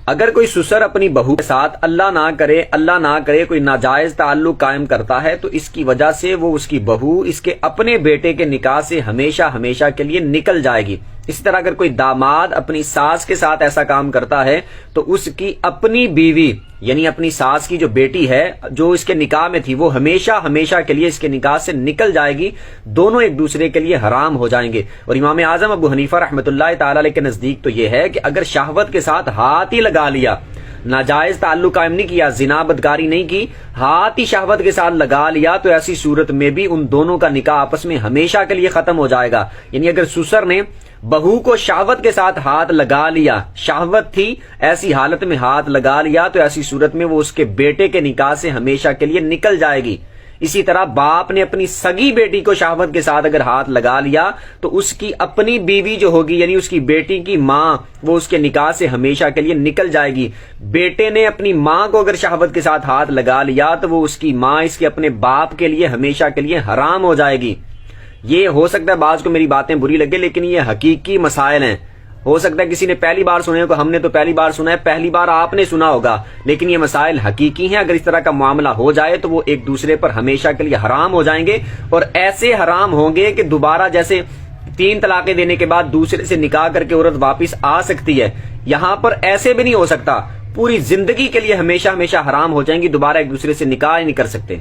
اگر کوئی سسر اپنی بہو کے ساتھ اللہ نہ کرے کوئی ناجائز تعلق قائم کرتا ہے تو اس کی وجہ سے وہ اس کی بہو اس کے اپنے بیٹے کے نکاح سے ہمیشہ کے لیے نکل جائے گی۔ اسی طرح اگر کوئی داماد اپنی ساس کے ساتھ ایسا کام کرتا ہے تو اس کی اپنی بیوی یعنی اپنی ساس کی جو بیٹی ہے جو اس کے نکاح میں تھی وہ ہمیشہ کے لیے اس کے نکاح سے نکل جائے گی، دونوں ایک دوسرے کے لیے حرام ہو جائیں گے۔ اور امام اعظم ابو حنیفہ رحمۃ اللہ تعالی علیہ کے نزدیک تو یہ ہے کہ اگر شہوت کے ساتھ ہاتھ ہی لگا لیا، ناجائز تعلق قائم نہیں کیا، زنا بدکاری نہیں کی، ہاتھ ہی شہوت کے ساتھ لگا لیا تو ایسی صورت میں بھی ان دونوں کا نکاح آپس میں ہمیشہ کے لیے ختم ہو جائے گا۔ یعنی اگر سسر نے بہو کو شہوت کے ساتھ ہاتھ لگا لیا، شہوت تھی ایسی حالت میں ہاتھ لگا لیا، تو ایسی صورت میں وہ اس کے بیٹے کے نکاح سے ہمیشہ کے لیے نکل جائے گی۔ اسی طرح باپ نے اپنی سگی بیٹی کو شہوت کے ساتھ اگر ہاتھ لگا لیا تو اس کی اپنی بیوی جو ہوگی یعنی اس کی بیٹی کی ماں وہ اس کے نکاح سے ہمیشہ کے لیے نکل جائے گی۔ بیٹے نے اپنی ماں کو اگر شہوت کے ساتھ ہاتھ لگا لیا تو وہ اس کی ماں اس کے اپنے باپ کے لیے ہمیشہ کے لیے حرام ہو جائے گی۔ یہ ہو سکتا ہے بعض کو میری باتیں بری لگے لیکن یہ حقیقی مسائل ہیں۔ ہو سکتا ہے کسی نے پہلی بار سنے ہو، ہم نے تو پہلی بار سنا ہے، پہلی بار آپ نے سنا ہوگا، لیکن یہ مسائل حقیقی ہیں۔ اگر اس طرح کا معاملہ ہو جائے تو وہ ایک دوسرے پر ہمیشہ کے لیے حرام ہو جائیں گے، اور ایسے حرام ہوں گے کہ دوبارہ جیسے 3 طلاقیں دینے کے بعد دوسرے سے نکاح کر کے عورت واپس آ سکتی ہے، یہاں پر ایسے بھی نہیں ہو سکتا، پوری زندگی کے لیے ہمیشہ حرام ہو جائیں گی، دوبارہ ایک دوسرے سے نکاح ہی نہیں کر سکتے۔